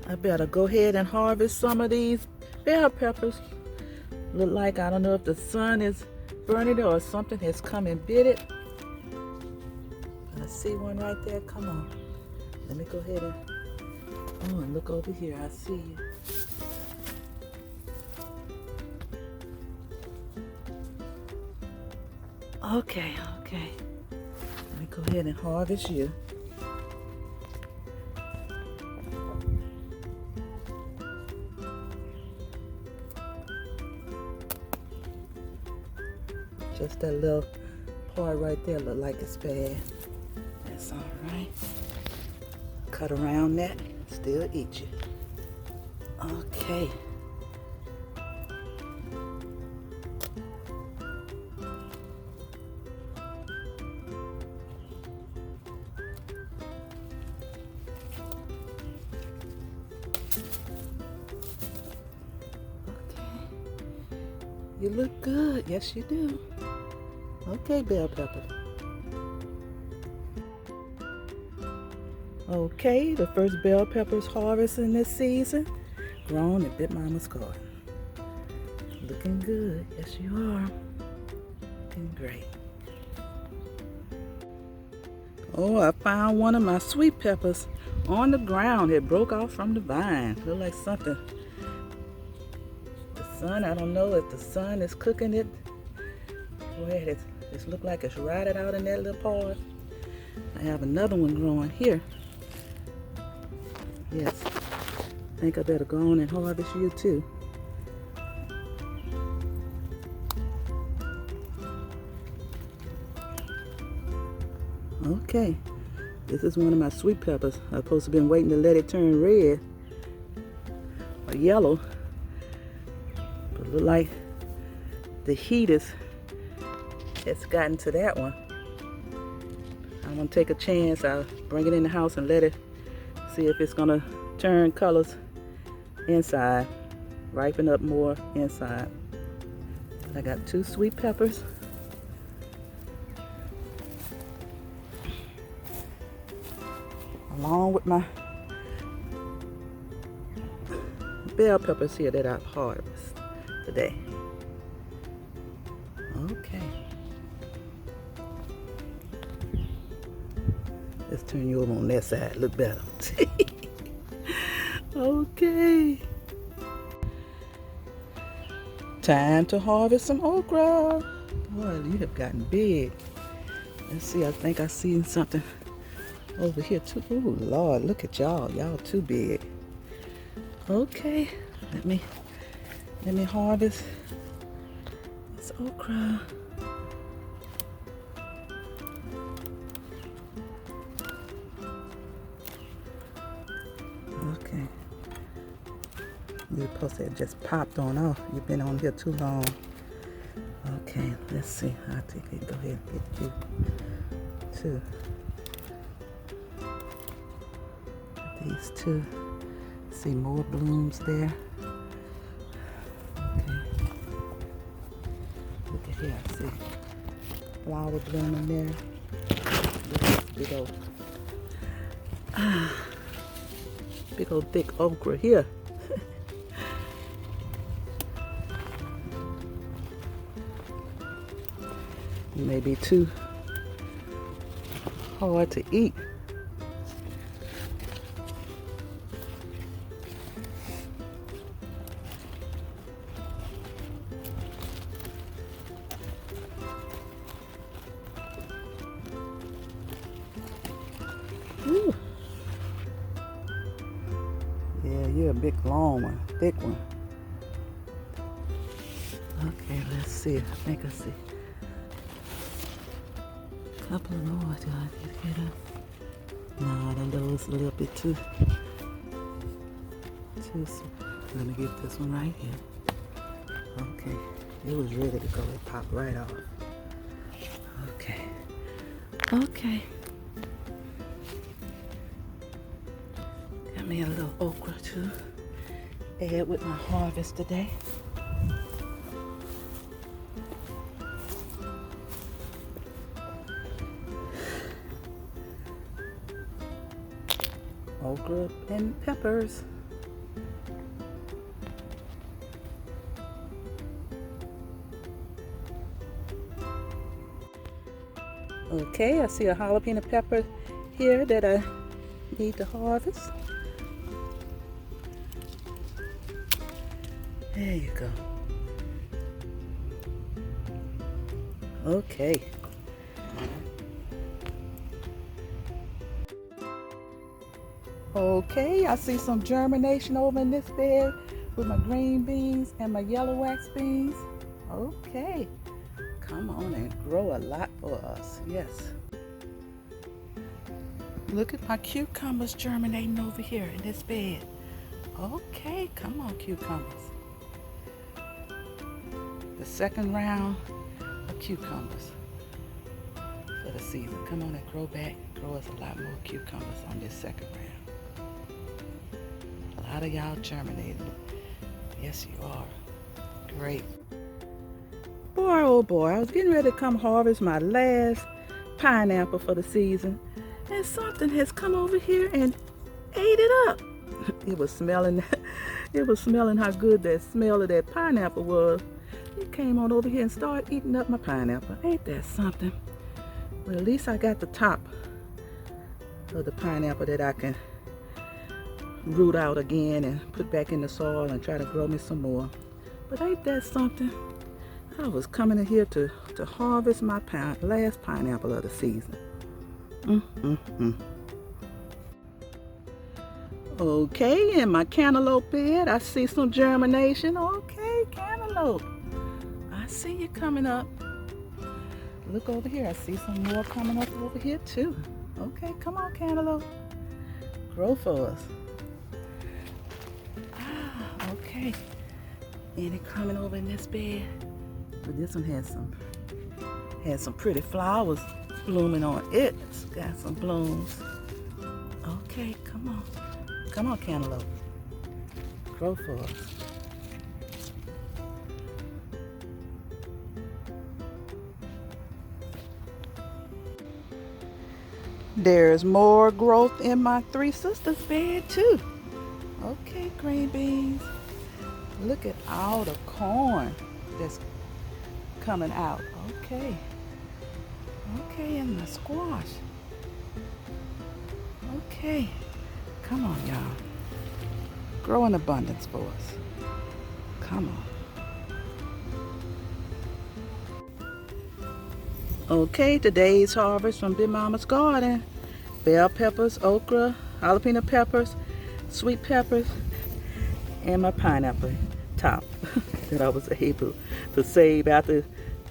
I better go ahead and harvest some of these bell peppers. Look like, I don't know if the sun is burning it or something has come and bit it. I see one right there. Come on. Let me go ahead and look over here. I see you. Okay. Let me go ahead and harvest you. Just that little part right there look like it's bad. That's all right. Cut around that, still eat you. Okay. You look good. Yes, you do. Okay, bell pepper. Okay, the first bell peppers harvesting this season. Grown in Big Mama's garden. Looking good. Yes, you are. Looking great. Oh, I found one of my sweet peppers on the ground. It broke off from the vine. Look like something. The sun, I don't know if the sun is cooking it. Go ahead, it looks like it's rotted out in that little pod. I have another one growing here. Yes, I think I better go on and harvest you too. Okay, this is one of my sweet peppers. I'm supposed to have been waiting to let it turn red or yellow. But it look like the heat has gotten to that one. I'm gonna take a chance. I'll bring it in the house and let it see if it's gonna turn colors inside, ripen up more inside. I got 2 sweet peppers. Along with my bell peppers here that I've harvested today. Okay. Let's turn you over on that side. Look better. Okay. Time to harvest some okra. Boy, you have gotten big. Let's see. I think I seen something over here too. Oh Lord, look at y'all. Y'all too big. Okay. Let me harvest this okra. Okay. You're supposed to have just popped on off. You've been on here too long. Okay, let's see. I'll take it. Go ahead and get you too. These 2. See more blooms there. Okay. Look at here. I see flower blooming there. Big old, big old thick okra here. It may be too hard to eat. Ooh. Yeah, you're a big long one, thick one. Okay, let's see. I think I see a couple more. Do I need to get up? No, I don't know. It's a little bit too Let me get this one right here. Okay, it was ready to go. It popped right off. Okay. Got me a little okra to add with my harvest today. Okra and peppers. Okay, I see a jalapeno pepper here that I need to harvest. There you go. Okay. Okay, I see some germination over in this bed with my green beans and my yellow wax beans. Okay, come on and grow a lot for us. Yes. Look at my cucumbers germinating over here in this bed. Okay, come on, cucumbers. The second round of cucumbers for the season. Come on and grow back. Grow us a lot more cucumbers on this second round. A lot of y'all germinating. Yes, you are. Great. Boy, oh boy, I was getting ready to come harvest my last pineapple for the season, and something has come over here and ate it up. It was smelling how good that smell of that pineapple was. It came on over here and started eating up my pineapple. Ain't that something? Well, at least I got the top of the pineapple that I can root out again and put back in the soil and try to grow me some more. But ain't that something? I was coming in here to harvest my last pineapple of the season. Okay, in my cantaloupe bed, I see some germination. Okay, cantaloupe. I see you coming up. Look over here. I see some more coming up over here too. Okay, come on, cantaloupe. Grow for us. Okay. And it coming over in this bed. But this one has some pretty flowers blooming on it. It's got some blooms. Okay, come on. Come on, cantaloupe. Grow for us. There's more growth in my Three Sisters bed too. Okay, green beans. Look at all the corn that's coming out. Okay. Okay, and the squash. Okay. Come on, y'all. Grow in abundance for us. Come on. Okay, today's harvest from Big Mama's garden. Bell peppers, okra, jalapeno peppers, sweet peppers, and my pineapple top that I was able to save after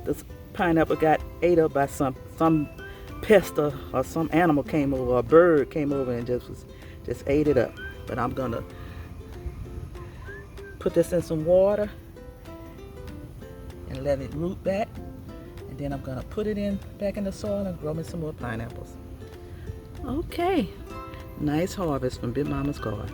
the pineapple got ate up by some pest or some animal came over, or a bird came over and just ate it up. But I'm gonna put this in some water and let it root back, and then I'm gonna put it back in the soil and grow me some more pineapples. Okay, nice harvest from Big Mama's garden.